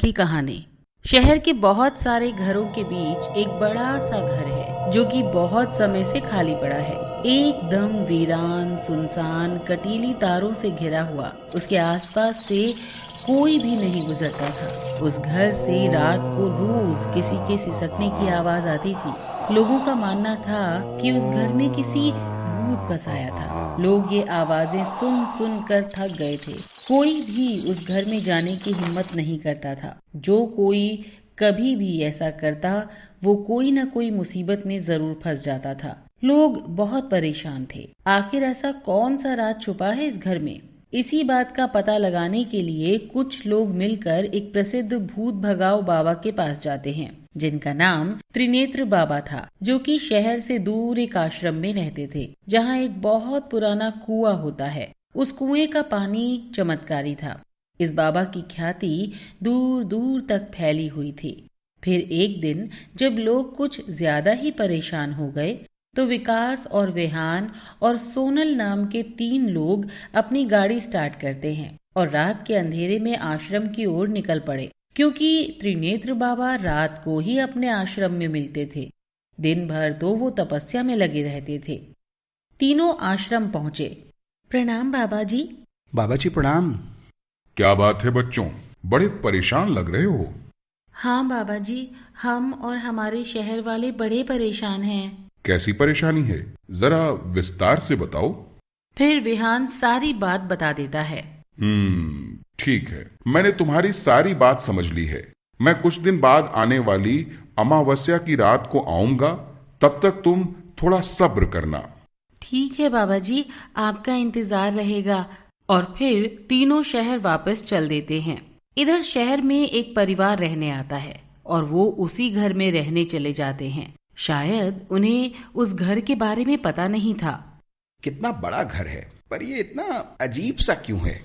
थी कहानी। शहर के बहुत सारे घरों के बीच एक बड़ा सा घर है जो कि बहुत समय से खाली पड़ा है। एकदम वीरान, सुनसान, कटीली तारों से घिरा हुआ। उसके आसपास से कोई भी नहीं गुजरता था। उस घर से रात को रोज किसी के सिसकने की आवाज आती थी। लोगों का मानना था कि उस घर में किसी भूत का साया था। लोग ये आवाजें सुन सुन कर थक गए थे। कोई भी उस घर में जाने की हिम्मत नहीं करता था। जो कोई कभी भी ऐसा करता वो कोई न कोई मुसीबत में जरूर फंस जाता था। लोग बहुत परेशान थे। आखिर ऐसा कौन सा राज छुपा है इस घर में? इसी बात का पता लगाने के लिए कुछ लोग मिलकर एक प्रसिद्ध भूत भगाओ बाबा के पास जाते हैं, जिनका नाम त्रिनेत्र बाबा था, जो कि शहर से दूर एक आश्रम में रहते थे, जहाँ एक बहुत पुराना कुआं होता है। उस कुएं का पानी चमत्कारी था। इस बाबा की ख्याति दूर दूर तक फैली हुई थी। फिर एक दिन जब लोग कुछ ज्यादा ही परेशान हो गए तो विकास और विहान और सोनल नाम के 3 लोग अपनी गाड़ी स्टार्ट करते हैं और रात के अंधेरे में आश्रम की ओर निकल पड़े, क्योंकि त्रिनेत्र बाबा रात को ही अपने आश्रम में मिलते थे। दिन भर तो वो तपस्या में लगे रहते थे। तीनों आश्रम पहुंचे। प्रणाम बाबा जी। बाबा जी प्रणाम। क्या बात है बच्चों, बड़े परेशान लग रहे हो। हाँ बाबा जी, हम और हमारे शहर वाले बड़े परेशान हैं। कैसी परेशानी है, जरा विस्तार से बताओ। फिर विहान सारी बात बता देता है। ठीक है, मैंने तुम्हारी सारी बात समझ ली है। मैं कुछ दिन बाद आने वाली अमावस्या की रात को आऊंगा, तब तक तुम थोड़ा सब्र करना। ठीक है बाबा जी, आपका इंतजार रहेगा। और फिर तीनों शहर वापस चल देते हैं। इधर शहर में एक परिवार रहने आता है और वो उसी घर में रहने चले जाते हैं। शायद उन्हें उस घर के बारे में पता नहीं था। कितना बड़ा घर है, पर ये इतना अजीब सा क्यों है?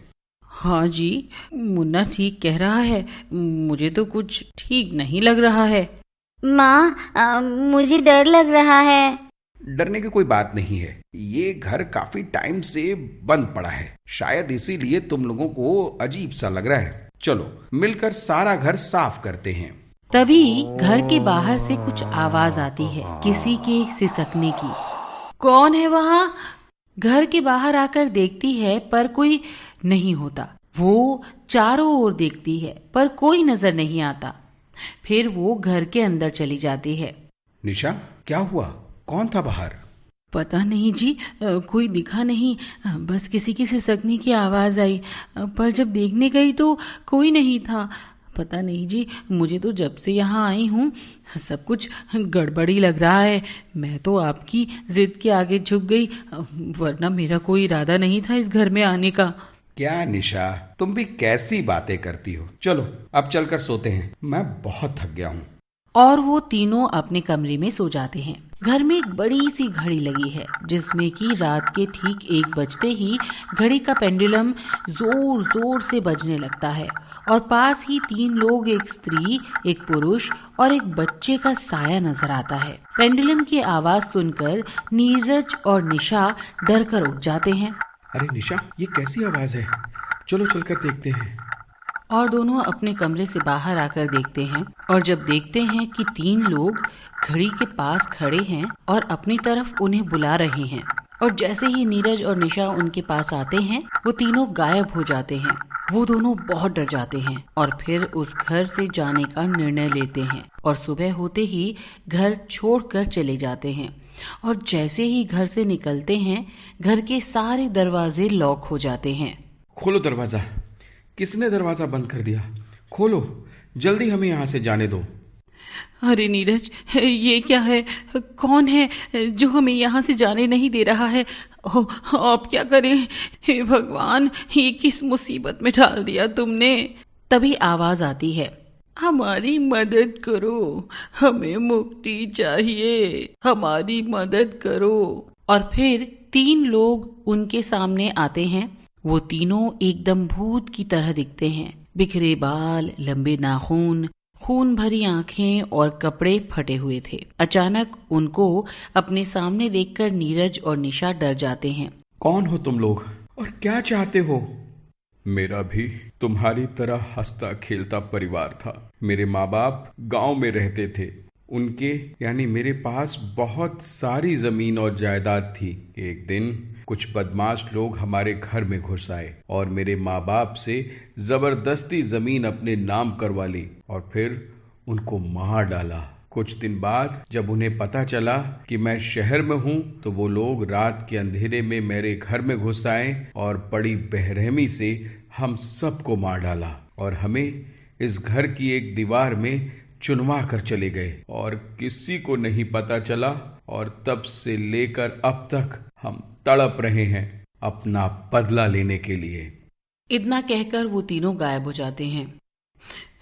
हाँ जी, मुन्ना ठीक कह रहा है। मुझे तो कुछ ठीक नहीं लग रहा है। माँ, मुझे डर लग रहा है। डरने की कोई बात नहीं है। ये घर काफी टाइम से बंद पड़ा है, शायद इसीलिए तुम लोगों को अजीब सा लग रहा है। चलो मिलकर सारा घर साफ करते हैं। तभी घर के बाहर से कुछ आवाज आती है, किसी के सिसकने की। कौन है वहाँ? घर के बाहर आकर देखती है पर कोई नहीं होता। वो चारों ओर देखती है पर कोई नजर नहीं आता। फिर वो घर के अंदर चली जाती है। निशा, क्या हुआ? कौन था बाहर? पता नहीं जी, कोई दिखा नहीं, बस किसी की सिसकने की आवाज आई। पर जब देखने गई तो कोई नहीं था। पता नहीं जी, मुझे तो जब से यहाँ आई हूँ सब कुछ गड़बड़ी लग रहा है। मैं तो आपकी जिद के आगे झुक गई, वरना मेरा कोई इरादा नहीं था इस घर में आने का। क्या निशा, तुम भी कैसी बातें करती हो। चलो अब चलकर सोते हैं, मैं बहुत थक गया हूँ। और वो तीनों अपने कमरे में सो जाते हैं। घर में एक बड़ी सी घड़ी लगी है, जिसमें कि रात के ठीक 1 बजते ही घड़ी का पेंडुलम जोर जोर से बजने लगता है और पास ही 3 लोग, एक स्त्री, एक पुरुष और एक बच्चे का साया नजर आता है। पेंडुलम की आवाज सुनकर नीरज और निशा डर कर उठ जाते हैं। अरे निशा, ये कैसी आवाज है? चलो चलकर देखते हैं। और दोनों अपने कमरे से बाहर आकर देखते हैं और जब देखते हैं कि 3 लोग घड़ी के पास खड़े हैं और अपनी तरफ उन्हें बुला रहे हैं, और जैसे ही नीरज और निशा उनके पास आते हैं वो तीनों गायब हो जाते हैं। वो दोनों बहुत डर जाते हैं और फिर उस घर से जाने का निर्णय लेते हैं और सुबह होते ही घर छोड़कर चले जाते हैं। और जैसे ही घर से निकलते हैं घर के सारे दरवाजे लॉक हो जाते हैं। खोलो दरवाजा। किसने दरवाजा बंद कर दिया? खोलो, जल्दी हमें यहाँ से जाने दो। अरे नीरज, ये क्या है? कौन है जो हमें यहाँ से जाने नहीं दे रहा है? अब क्या करें? हे भगवान, ये किस मुसीबत में डाल दिया तुमने? तभी आवाज आती है, हमारी मदद करो, हमें मुक्ति चाहिए, हमारी मदद करो। और फिर 3 लोग उनके सामने आते हैं। वो तीनों एकदम भूत की तरह दिखते हैं। बिखरे बाल, लंबे नाखून, खून भरी आंखें और कपड़े फटे हुए थे। अचानक उनको अपने सामने देखकर नीरज और निशा डर जाते हैं। कौन हो तुम लोग और क्या चाहते हो? मेरा भी तुम्हारी तरह हंसता खेलता परिवार था। मेरे माँ बाप गांव में रहते थे। उनके यानी मेरे पास बहुत सारी जमीन और जायदाद थी। एक दिन कुछ बदमाश लोग हमारे घर में घुस आए और मेरे माँ बाप से जबरदस्ती जमीन अपने नाम करवा ली और फिर उनको मार डाला। कुछ दिन बाद जब उन्हें पता चला कि मैं शहर में हूँ तो वो लोग रात के अंधेरे में मेरे घर में घुस आए और बड़ी बेरहमी से हम सबको मार डाला और हमें इस घर की एक दीवार में चुनवा कर चले गए और किसी को नहीं पता चला और तब से लेकर अब तक हम तड़प रहे हैं अपना बदला लेने के लिए। इतना कहकर वो तीनों गायब हो जाते हैं।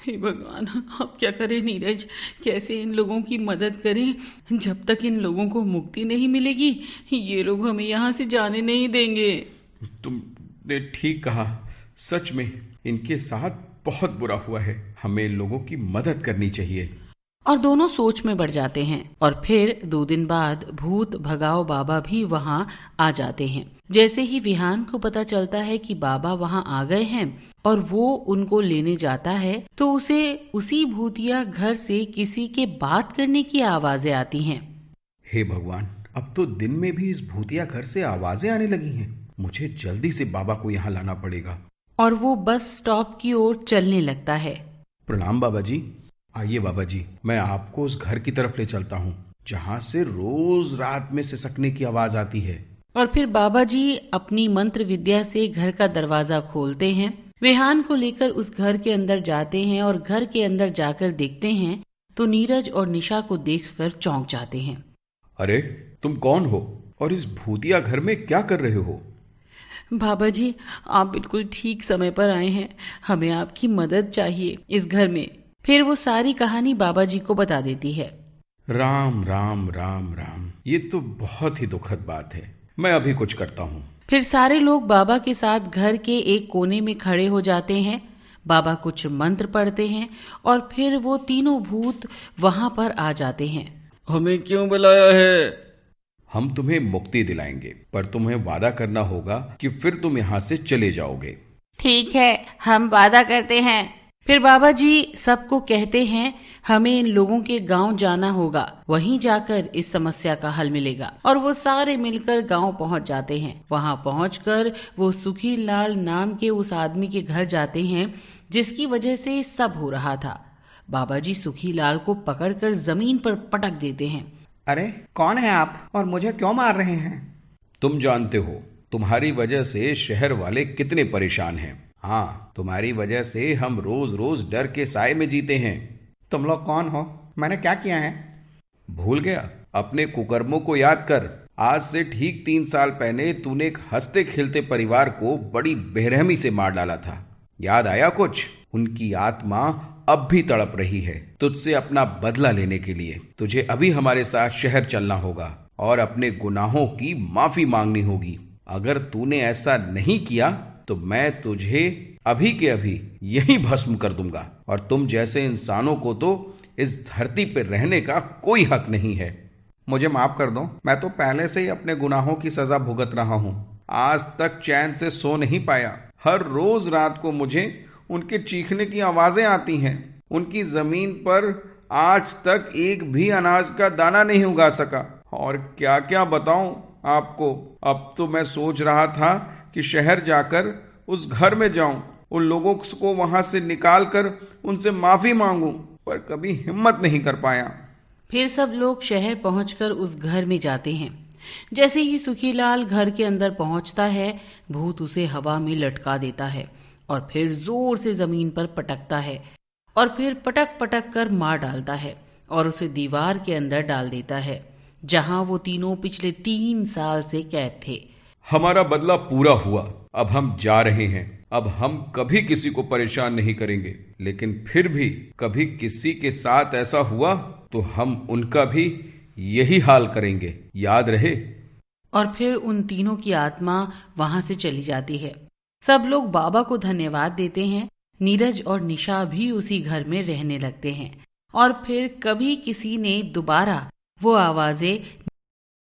हे भगवान, अब क्या करें नीरज, कैसे इन लोगों की मदद करें। जब तक इन लोगों को मुक्ति नहीं मिलेगी ये लोग हमें यहाँ से जाने नहीं देंगे। तुमने ठीक कहा, सच में इनके साथ बहुत बुरा हुआ है। हमें इन लोगों की मदद करनी चाहिए। और दोनों सोच में बढ़ जाते हैं और फिर 2 दिन बाद भूत भगाओ बाबा भी वहाँ आ जाते हैं। जैसे ही विहान को पता चलता है कि बाबा वहाँ आ गए हैं और वो उनको लेने जाता है तो उसे उसी भूतिया घर से किसी के बात करने की आवाजें आती हैं। हे भगवान, अब तो दिन में भी इस भूतिया घर से आवाजें आने लगी हैं। मुझे जल्दी से बाबा को यहाँ लाना पड़ेगा। और वो बस स्टॉप की ओर चलने लगता है। प्रणाम बाबा जी। आइए बाबा जी, मैं आपको उस घर की तरफ ले चलता हूँ जहाँ से रोज रात में सिसकने की आवाज आती है। और फिर बाबा जी अपनी मंत्र विद्या से घर का दरवाजा खोलते हैं, विहान को लेकर उस घर के अंदर जाते हैं और घर के अंदर जाकर देखते हैं तो नीरज और निशा को देखकर चौंक जाते हैं। अरे तुम कौन हो और इस भूतिया घर में क्या कर रहे हो? बाबा जी, आप बिल्कुल ठीक समय पर आए हैं। हमें आपकी मदद चाहिए इस घर में। फिर वो सारी कहानी बाबा जी को बता देती है। राम राम राम राम, ये तो बहुत ही दुखद बात है। मैं अभी कुछ करता हूँ। फिर सारे लोग बाबा के साथ घर के एक कोने में खड़े हो जाते हैं। बाबा कुछ मंत्र पढ़ते हैं और फिर वो तीनों भूत वहां पर आ जाते हैं। हमें क्यों बुलाया है? हम तुम्हें मुक्ति दिलाएंगे, पर तुम्हें वादा करना होगा कि फिर तुम यहाँ से चले जाओगे। ठीक है, हम वादा करते हैं। फिर बाबा जी सबको कहते हैं हमें इन लोगों के गांव जाना होगा, वहीं जाकर इस समस्या का हल मिलेगा। और वो सारे मिलकर गांव पहुंच जाते हैं। वहां पहुंचकर वो सुखी लाल नाम के उस आदमी के घर जाते हैं जिसकी वजह से सब हो रहा था। बाबा जी सुखी लाल को पकड़कर जमीन पर पटक देते हैं। अरे कौन है आप और मुझे क्यों मार रहे हैं? तुम जानते हो तुम्हारी वजह से शहर वाले कितने परेशान हैं। हाँ, तुम्हारी वजह से हम रोज रोज डर के साए में जीते हैं। तुम लोग कौन हो? मैंने क्या किया है? भूल गया? अपने कुकर्मों को याद कर। आज से ठीक 3 साल पहले तूने एक हंसते खेलते परिवार को बड़ी बेरहमी से मार डाला था। याद आया कुछ? उनकी आत्मा अब भी तड़प रही है तुझसे अपना बदला लेने के लिए। तुझे अभी हमारे साथ शहर चलना होगा और अपने गुनाहों की माफी मांगनी होगी। अगर तूने ऐसा नहीं किया तो मैं तुझे अभी के अभी यहीं भस्म कर दूंगा और तुम जैसे इंसानों को तो इस धरती पर रहने का कोई हक नहीं है। मुझे माफ कर दो, मैं तो पहले से ही अपने गुनाहों की सजा भुगत रहा हूँ। आज तक चैन से सो नहीं पाया। हर रोज रात को मुझे उनके चीखने की आवाजें आती हैं। उनकी जमीन पर आज तक एक भी अनाज का दाना नहीं उगा सका। और क्या क्या बताऊं आपको। अब तो मैं सोच रहा था कि शहर जाकर उस घर में जाऊं, उन लोगों को वहां से निकाल कर उनसे माफी मांगूं, पर कभी हिम्मत नहीं कर पाया। फिर सब लोग शहर पहुंचकर उस घर में जाते हैं। जैसे ही सुखीलाल घर के अंदर पहुंचता है, भूत उसे हवा में लटका देता है और फिर जोर से जमीन पर पटकता है और फिर पटक पटक कर मार डालता है और उसे दीवार के अंदर डाल देता है जहां वो तीनों पिछले 3 साल से कैद थे। हमारा बदला पूरा हुआ, अब हम जा रहे हैं। अब हम कभी किसी को परेशान नहीं करेंगे, लेकिन फिर भी कभी किसी के साथ ऐसा हुआ तो हम उनका भी यही हाल करेंगे, याद रहे। और फिर उन तीनों की आत्मा वहां से चली जाती है। सब लोग बाबा को धन्यवाद देते हैं। नीरज और निशा भी उसी घर में रहने लगते हैं और फिर कभी किसी ने दोबारा वो आवाजें